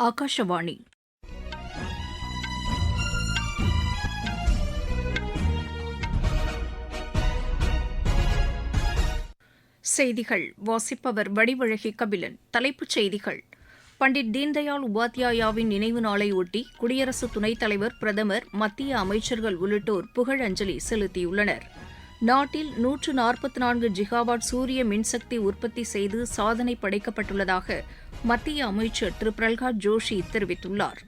ஆகாஷவாணி செய்திகள் வாசிப்பவர் வடிவழகி கபிலன். தலைப்புச் செய்திகள்: பண்டிட் தீன்தயாள் உபாத்யாயாவின் நினைவு நாளையொட்டி குடியரசு துணைத் தலைவர், பிரதமர், மத்திய அமைச்சர்கள் உள்ளிட்டோர் புகழஞ்சலி செலுத்தியுள்ளனர். நாட்டில் 144 ஜிகாவாட் சூரிய மின்சக்தி உற்பத்தி செய்து சாதனை படைக்கப்பட்டுள்ளதாக மத்திய அமைச்சர் திரு பிரல்ஹாத் ஜோஷி தெரிவித்துள்ளார்.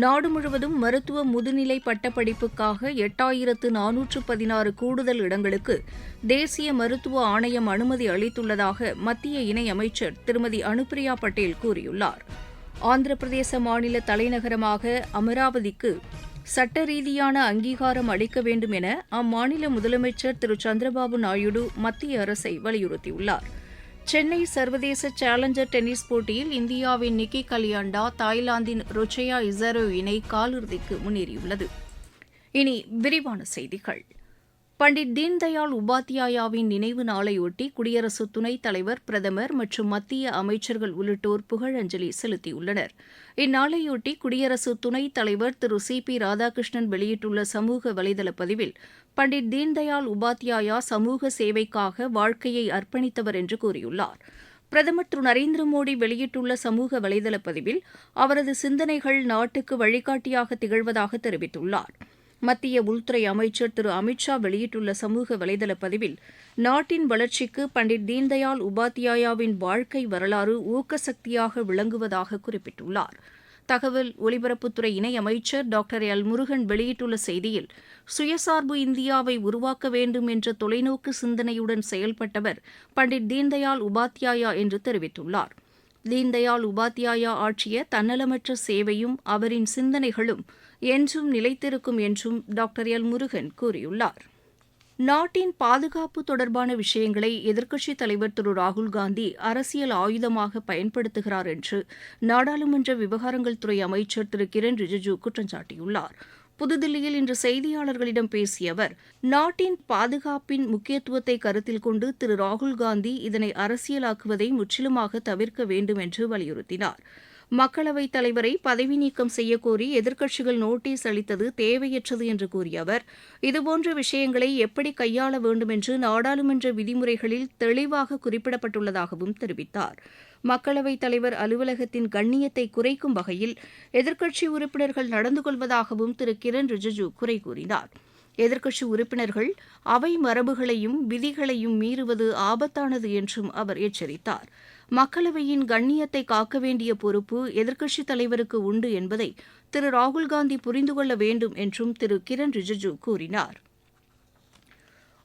நாடு முழுவதும் மருத்துவ முதுநிலை பட்டப்படிப்புக்காக 8416 கூடுதல் இடங்களுக்கு தேசிய மருத்துவ ஆணையம் அனுமதி அளித்துள்ளதாக மத்திய இணையமைச்சர் திருமதி அனுப்பிரியா பட்டேல் கூறியுள்ளார். ஆந்திர பிரதேச மாநில தலைநகரமாக அமராவதிக்கு சட்ட ரீதியான அங்கீகாரம் அளிக்க வேண்டும் என அம்மாநில முதலமைச்சர் திரு சந்திரபாபு நாயுடு மத்திய அரசை வலியுறுத்தியுள்ளார். சென்னை சர்வதேச சேலஞ்சர் டென்னிஸ் போட்டியில் இந்தியாவின் நிக்கி கலியாண்டா, தாய்லாந்தின் ருச்சயா இசரோ இணை காலிறுதிக்கு முன்னேறியுள்ளது. இனி விரிவான செய்திகள். பண்டிட் தீன்தயாள் உபாத்யாயாவின் நினைவு நாளையொட்டி குடியரசு துணைத் தலைவர், பிரதமர் மற்றும் மத்திய அமைச்சர்கள் உள்ளிட்டோர் புகழஞ்சலி செலுத்தியுள்ளனர். இந்நாளையொட்டி குடியரசு துணைத் தலைவர் திரு சி.பி. ராதாகிருஷ்ணன் வெளியிட்டுள்ள சமூக வலைதள பதிவில், பண்டிட் தீன்தயாள் உபாத்யாயா சமூக சேவைக்காக வாழ்க்கையை அர்ப்பணித்தவர் என்று கூறியுள்ளார். பிரதமர் திரு நரேந்திர மோடி வெளியிட்டுள்ள சமூக வலைதள பதிவில் அவரது சிந்தனைகள் நாட்டுக்கு வழிகாட்டியாக திகழ்வதாக தெரிவித்துள்ளார். மத்திய உள்துறை அமைச்சர் திரு அமித் ஷா வெளியிட்டுள்ள சமூக வலைதள பதிவில், நாட்டின் வளர்ச்சிக்கு பண்டிட் தீன்தயாள் உபாத்யாயாவின் வாழ்க்கை வரலாறு ஊக்கசக்தியாக விளங்குவதாக குறிப்பிட்டுள்ளார். தகவல் ஒலிபரப்புத்துறை இணையமைச்சர் டாக்டர் எல். முருகன் வெளியிட்டுள்ள செய்தியில், சுயசார்பு இந்தியாவை உருவாக்க வேண்டும் என்ற தொலைநோக்கு சிந்தனையுடன் செயல்பட்டவர் பண்டிட் தீன்தயாள் உபாத்யாயா என்று தெரிவித்துள்ளார். தீன்தயாள் உபாத்யாயா ஆற்றிய தன்னலமற்ற சேவையும் அவரின் சிந்தனைகளும் என்றும் நிலைத்திருக்கும் என்றும் டாக்டர் எல். முருகன் கூறியுள்ளார். நாட்டின் பாதுகாப்பு தொடர்பான விஷயங்களை எதிர்க்கட்சித் தலைவர் திரு ராகுல்காந்தி அரசியல் ஆயுதமாக பயன்படுத்துகிறார் என்று நாடாளுமன்ற விவகாரங்கள் துறை அமைச்சர் திரு கிரண் ரிஜிஜூ குற்றம் சாட்டியுள்ளார். புதுதில்லியில் இன்று செய்தியாளர்களிடம் பேசிய அவர், நாட்டின் பாதுகாப்பின் முக்கியத்துவத்தை கருத்தில் கொண்டு திரு ராகுல்காந்தி இதனை அரசியலாக்குவதை முற்றிலுமாக தவிர்க்க வேண்டும் என்று வலியுறுத்தினார். மக்களவைத் தலைவரை பதவி நீக்கம் செய்யக்கோரி எதிர்க்கட்சிகள் நோட்டீஸ் அளித்தது தேவையற்றது என்று கூறிய அவர், இதுபோன்ற விஷயங்களை எப்படி கையாள வேண்டும் என்று நாடாளுமன்ற விதிமுறைகளில் தெளிவாக குறிப்பிடப்பட்டுள்ளதாகவும் தெரிவித்தார். மக்களவைத் தலைவர் அலுவலகத்தின் கண்ணியத்தை குறைக்கும் வகையில் எதிர்க்கட்சி உறுப்பினர்கள் நடந்து கொள்வதாகவும் திரு கிரண் ரிஜிஜூ குறை கூறினார். எதிர்க்கட்சி உறுப்பினர்கள் அவை மரபுகளையும் விதிகளையும் மீறுவது ஆபத்தானது என்றும் அவர் எச்சரித்தார். மக்களவையின் கண்ணியத்தை காக்க வேண்டிய பொறுப்பு எதிர்க்கட்சித் தலைவருக்கு உண்டு என்பதை திரு ராகுல்காந்தி புரிந்து கொள்ள வேண்டும் என்றும் திரு கிரண் ரிஜிஜூ கூறினார்.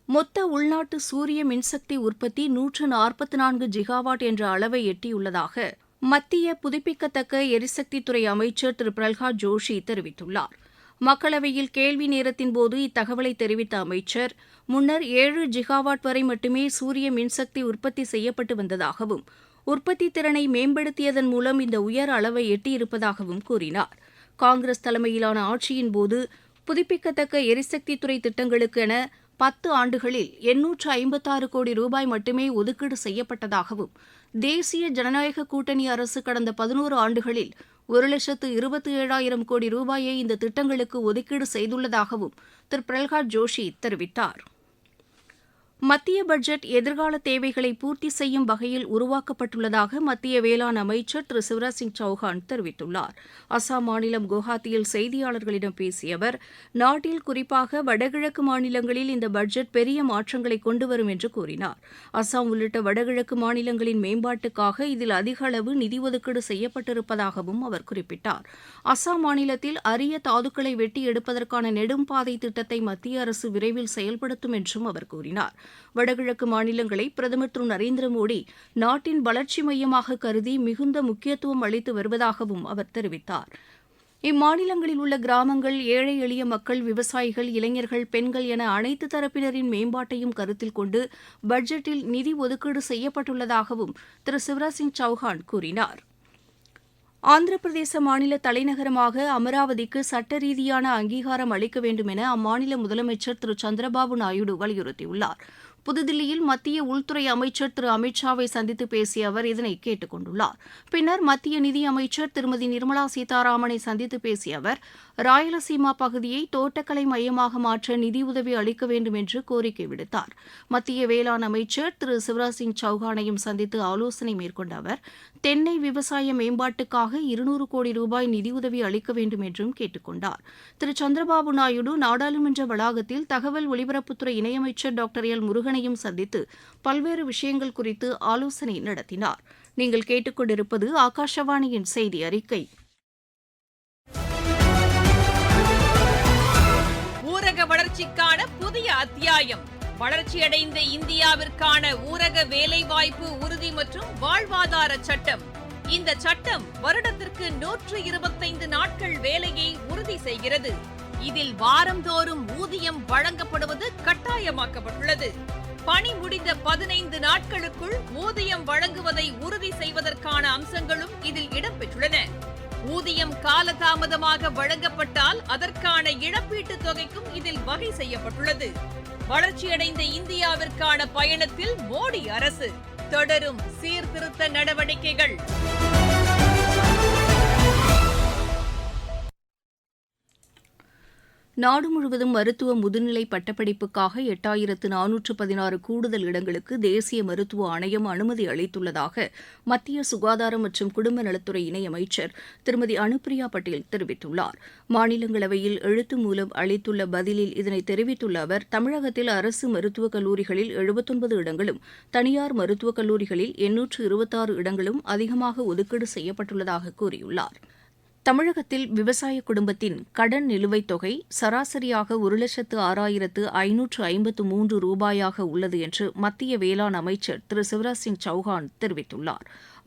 மொத்த உள்நாட்டு சூரிய மின்சக்தி உற்பத்தி 144 ஜிகாவாட் என்ற அளவை எட்டியுள்ளதாக மத்திய புதுப்பிக்கத்தக்க எரிசக்தித்துறை அமைச்சர் திரு பிரல்ஹாத் ஜோஷி தெரிவித்துள்ளார். மக்களவையில் கேள்வி நேரத்தின்போது இத்தகவலை தெரிவித்த அமைச்சர், முன்னர் 7 ஜிகாவாட் வரை மட்டுமே சூரிய மின்சக்தி உற்பத்தி செய்யப்பட்டு வந்ததாகவும், உற்பத்தி திறனை மேம்படுத்தியதன் மூலம் இந்த உயர் அளவை எட்டியிருப்பதாகவும் கூறினார். காங்கிரஸ் தலைமையிலான ஆட்சியின்போது புதுப்பிக்கத்தக்க எரிசக்தித்துறை திட்டங்களுக்கு என 10 ஆண்டுகளில் 856 கோடி ரூபாய் மட்டுமே ஒதுக்கீடு செய்யப்பட்டதாகவும், தேசிய ஜனநாயக கூட்டணி அரசு கடந்த 11 ஆண்டுகளில் 1,27,000 கோடி ரூபாயை இந்த திட்டங்களுக்கு ஒதுக்கீடு செய்துள்ளதாகவும் திரு பிரல்ஹாத் ஜோஷி தெரிவித்தார். மத்திய பட்ஜெட் எதிர்கால தேவைகளை பூர்த்தி செய்யும் வகையில் உருவாக்கப்பட்டுள்ளதாக மத்திய வேளாண் அமைச்சர் திரு சிவராஜ் சிங் சௌஹான் தெரிவித்துள்ளார். அசாம் மாநிலம் குவஹாத்தியில் செய்தியாளர்களிடம் பேசிய அவர், நாட்டில் குறிப்பாக வடகிழக்கு மாநிலங்களில் இந்த பட்ஜெட் பெரிய மாற்றங்களை கொண்டுவரும் என்று கூறினார். அசாம் உள்ளிட்ட வடகிழக்கு மாநிலங்களின் மேம்பாட்டுக்காக இதில் அதிக அளவு நிதி ஒதுக்கீடு செய்யப்பட்டிருப்பதாகவும் அவர் குறிப்பிட்டார். அசாம் மாநிலத்தில் அரிய தாதுக்களை வெட்டி எடுப்பதற்கான நெடும்பாதை திட்டத்தை மத்திய அரசு விரைவில் செயல்படுத்தும் என்றும் அவர் கூறினார். வடகிழக்கு மாநிலங்களை பிரதமர் திரு நரேந்திர மோடி நாட்டின் வளர்ச்சி மையமாக கருதி மிகுந்த முக்கியத்துவம் அளித்து வருவதாகவும் அவர் தெரிவித்தார். இம்மாநிலங்களில் உள்ள கிராமங்கள், ஏழை எளிய மக்கள், விவசாயிகள், இளைஞர்கள், பெண்கள் என அனைத்து தரப்பினரின் மேம்பாட்டையும் கருத்தில் கொண்டு பட்ஜெட்டில் நிதி ஒதுக்கீடு செய்யப்பட்டுள்ளதாகவும் திரு சிவராஜ் சிங் சௌஹான் கூறினார். ஆந்திர பிரதேச மாநில தலைநகரமாக அமராவதிக்கு சட்ட ரீதியான அங்கீகாரம் அளிக்க வேண்டும் என அம்மாநில முதலமைச்சர் திரு சந்திரபாபு நாயுடு வலியுறுத்தியுள்ளார். புதுதில்லியில் மத்திய உள்துறை அமைச்சர் திரு அமித்ஷாவை சந்தித்து பேசிய அவர் இதனை கேட்டுக் கொண்டுள்ளார். பின்னர் மத்திய நிதியமைச்சர் திருமதி நிர்மலா சீதாராமனை சந்தித்து பேசிய அவர் ராயலசீமா பகுதியை தோட்டக்கலை மையமாக மாற்ற நிதியுதவி அளிக்க வேண்டும் என்று கோரிக்கை விடுத்தார். மத்திய வேளாண் அமைச்சர் திரு சிவராஜ் சிங் சௌஹானையும் சந்தித்து ஆலோசனை மேற்கொண்ட அவர் தென்னை விவசாய மேம்பாட்டுக்காக 200 கோடி ரூபாய் நிதியுதவி அளிக்க வேண்டும் என்றும் கேட்டுக் கொண்டார். திரு சந்திரபாபு நாயுடு நாடாளுமன்ற வளாகத்தில் தகவல் ஒலிபரப்புத்துறை இணையமைச்சர் டாக்டர் எல் முருகனையும் சந்தித்து பல்வேறு விஷயங்கள் குறித்து ஆலோசனை நடத்தினார். நீங்கள் கேட்டுக்கொண்டிருப்பது ஆகாஷவாணியின் செய்தி அறிக்கை. ஊரக வளர்ச்சிக்கான புதிய அத்தியாயம். வளர்ச்சியடைந்த இந்தியாவிற்கான ஊரக வேலைவாய்ப்பு உறுதி மற்றும் வாழ்வாதார சட்டம். இந்த சட்டம் வருடத்திற்கு 125 நாட்கள் வேலையை உறுதி செய்கிறது. இதில் வாரந்தோறும் ஊதியம் வழங்கப்படுவது கட்டாயமாக்கப்பட்டுள்ளது. பணி முடிந்த 15 நாட்களுக்குள் ஊதியம் வழங்குவதை உறுதி செய்வதற்கான அம்சங்களும் இதில் இடம்பெற்றுள்ளன. ஊதியம் காலதாமதமாக வழங்கப்பட்டால் அதற்கான இழப்பீட்டுத் தொகைக்கும் இதில் வகை செய்யப்பட்டுள்ளது. வளர்ச்சியடைந்த இந்தியாவிற்கான பயணத்தில் மோடி அரசு தொடரும் சீர்திருத்த நடவடிக்கைகள். நாடு முழுவதும் மருத்துவ முதுநிலை பட்டப்படிப்புக்காக 8416 கூடுதல் இடங்களுக்கு தேசிய மருத்துவ ஆணையம் அனுமதி அளித்துள்ளதாக மத்திய சுகாதாரம் மற்றும் குடும்ப நலத்துறை இணையமைச்சர் திருமதி அனுப்பிரியா பட்டேல் தெரிவித்துள்ளார். மாநிலங்களவையில் எழுத்து மூலம் அளித்துள்ள பதிலில் இதனை தெரிவித்துள்ள அவர் தமிழகத்தில் அரசு மருத்துவக் கல்லூரிகளில் 79 இடங்களும் தனியார் மருத்துவக் கல்லூரிகளில் 826 இடங்களும் அதிகமாக ஒதுக்கீடு செய்யப்பட்டுள்ளதாக கூறியுள்ளார். தமிழகத்தில் விவசாய குடும்பத்தின் கடன் நிலுவைத் தொகை சராசரியாக 1,06,553 ரூபாயாக உள்ளது என்று மத்திய வேளாண் அமைச்சர் திரு சிவராஜ் சிங் சௌஹான் தெரிவித்துள்ளார்.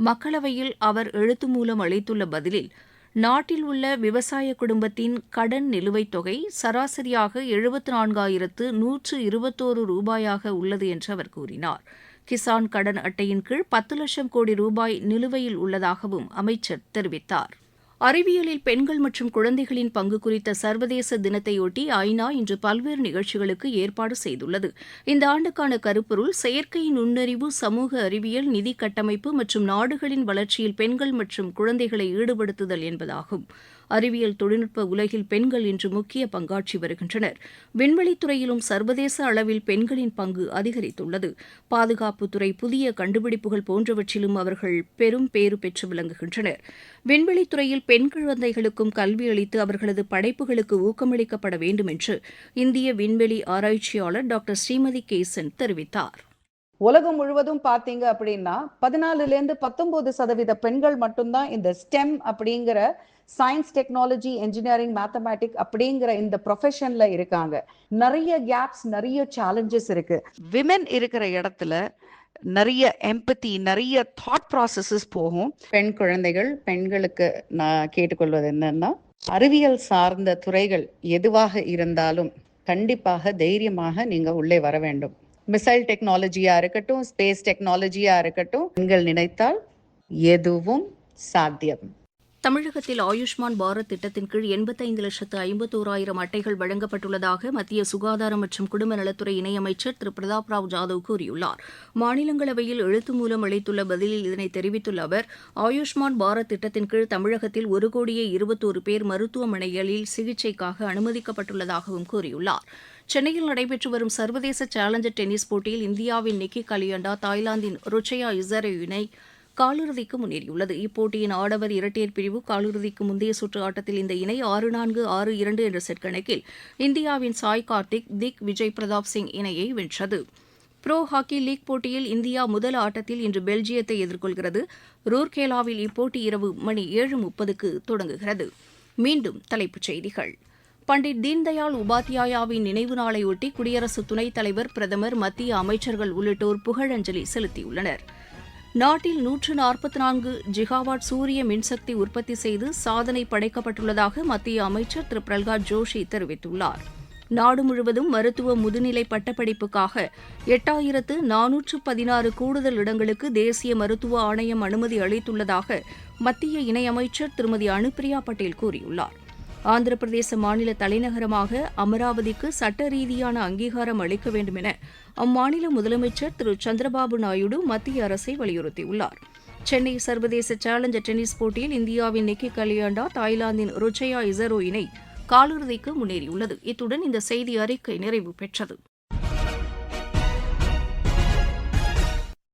மக்களவையில் அவர் எழுத்து மூலம் அளித்துள்ள பதிலில் நாட்டில் உள்ள விவசாய குடும்பத்தின் கடன் நிலுவைத் தொகை சராசரியாக 74,121 ரூபாயாக உள்ளது என்று அவர் கூறினார். கிசான் கடன் அட்டையின் கீழ் 10 லட்சம் கோடி ரூபாய் நிலுவையில் உள்ளதாகவும் அமைச்சர் தெரிவித்தார். அறிவியலில் பெண்கள் மற்றும் குழந்தைகளின் பங்கு குறித்த சர்வதேச தினத்தையொட்டி ஐநா இன்று பல்வேறு நிகழ்ச்சிகளுக்கு ஏற்பாடு செய்துள்ளது. இந்த ஆண்டுக்கான கருப்பொருள் செயற்கை நுண்ணறிவு, சமூக அறிவியல், நிதி கட்டமைப்பு மற்றும் நாடுகளின் வளர்ச்சியில் பெண்கள் மற்றும் குழந்தைகளை ஈடுபடுத்துதல் என்பதாகும். அறிவியல் தொழில்நுட்ப உலகில் பெண்கள் இன்று முக்கிய பங்காற்றி வருகின்றனர். விண்வெளித்துறையிலும் சர்வதேச அளவில் பெண்களின் பங்கு அதிகரித்துள்ளது. பாதுகாப்புத்துறை, புதிய கண்டுபிடிப்புகள் போன்றவற்றிலும் அவர்கள் பெரும் பேறு பெற்று விளங்குகின்றனர். விண்வெளித்துறையில் பெண் குழந்தைகளுக்கும் கல்வி அளித்து அவர்களது படைப்புகளுக்கு ஊக்கமளிக்கப்பட வேண்டும் என்று இந்திய விண்வெளி ஆராய்ச்சியாளர் டாக்டர் ஸ்ரீமதி கேசன் தெரிவித்தார். உலகம் முழுவதும் பாத்தீங்க அப்படின்னா 14% பெண்கள் மட்டும்தான் இந்த ஸ்டெம் அப்படிங்கிற சயின்ஸ், டெக்னாலஜி, என்ஜினியரிங், மேத்தமேட்டிக் அப்படிங்கிற இந்த ப்ரொஃபஷன்ல இருக்காங்க. நிறைய கேப்ஸ், நிறைய சேலஞ்சஸ் இருக்கு. விமென் இருக்கிற இடத்துல நிறைய எம்பத்தி, நிறைய தாட் ப்ராசஸஸ் போகும். பெண் குழந்தைகள், பெண்களுக்கு நான் கேட்டுக்கொள்வது என்னன்னா, அறிவியல் சார்ந்த துறைகள் எதுவாக இருந்தாலும் கண்டிப்பாக தைரியமாக நீங்க உள்ளே வர வேண்டும். மிசைல் டெக்னாலஜியா இருக்கட்டும், ஸ்பேஸ் டெக்னாலஜியா இருக்கட்டும், பெண்கள் நினைத்தால் எதுவும் சாத்தியம். தமிழகத்தில் ஆயுஷ்மான் பாரத் திட்டத்தின் கீழ் 85,51,000 அட்டைகள் வழங்கப்பட்டுள்ளதாக மத்திய சுகாதாரம் மற்றும் குடும்ப நலத்துறை இணையமைச்சர் திரு பிரதாப் ராவ் ஜாதவ் கூறியுள்ளார். மாநிலங்களவையில் எழுத்து மூலம் அளித்துள்ள பதிலில் இதனை தெரிவித்துள்ள அவர், ஆயுஷ்மான் பாரத் திட்டத்தின் கீழ் தமிழகத்தில் 1,21,00,000 பேர் மருத்துவமனைகளில் சிகிச்சைக்காக அனுமதிக்கப்பட்டுள்ளதாகவும் கூறியுள்ளார். சென்னையில் நடைபெற்று வரும் சர்வதேச சேலஞ்சர் டென்னிஸ் போட்டியில் இந்தியாவின் நிக்கி கலியண்டா தாய்லாந்தின் ருச்சயா இசரே இணை காலிறுதிக்கு முன்னேறியுள்ளது. இப்போட்டியின் ஆடவர் இரட்டையர் பிரிவு காலிறுதிக்கு முந்தைய சுற்று ஆட்டத்தில் இந்த இணை 6-4, 6-2 என்ற செட் கணக்கில் இந்தியாவின் சாய் கார்த்திக், திக் விஜய் பிரதாப் சிங் இணையை வென்றது. புரோ ஹாக்கி லீக் போட்டியில் இந்தியா முதல் ஆட்டத்தில் இன்று பெல்ஜியத்தை எதிர்கொள்கிறது. ரூர்கேலாவில் இப்போட்டி இரவு மணி 7:30க்கு தொடங்குகிறது. மீண்டும் தலைப்புச் செய்திகள். பண்டிட் தீன்தயாள் உபாத்யாயாவின் நினைவு நாளையொட்டி குடியரசு துணைத் தலைவர், பிரதமர், மத்திய அமைச்சர்கள் உள்ளிட்டோர் புகழஞ்சலி செலுத்தியுள்ளனர். நாட்டில் 144 ஜிகாவாட் சூரிய மின்சக்தி உற்பத்தி செய்து சாதனை படைக்கப்பட்டுள்ளதாக மத்திய அமைச்சர் திரு பிரல்ஹாத் ஜோஷி தெரிவித்துள்ளார். நாடு முழுவதும் மருத்துவ முதுநிலை பட்டப்படிப்புக்காக 8416 கூடுதல் இடங்களுக்கு தேசிய மருத்துவ ஆணையம் அனுமதி அளித்துள்ளதாக மத்திய இணையமைச்சர் திருமதி அனுப்பிரியா பட்டேல் கூறியுள்ளார். ஆந்திர பிரதேச மாநில தலைநகரமாக அமராவதிக்கு சட்ட ரீதியான அங்கீகாரம் அளிக்க வேண்டும் என அம்மாநில முதலமைச்சர் திரு சந்திரபாபு நாயுடு மத்திய அரசை வலியுறுத்தியுள்ளார். சென்னை சர்வதேச சேலஞ்சர் டென்னிஸ் போட்டியில் இந்தியாவின் நிக்கி கலியாண்டா தாய்லாந்தின் ருச்சயா இசரோ இணை காலிறுதிக்கு முன்னேறியுள்ளது. இத்துடன் இந்த செய்தி அறிக்கை நிறைவு பெற்றது.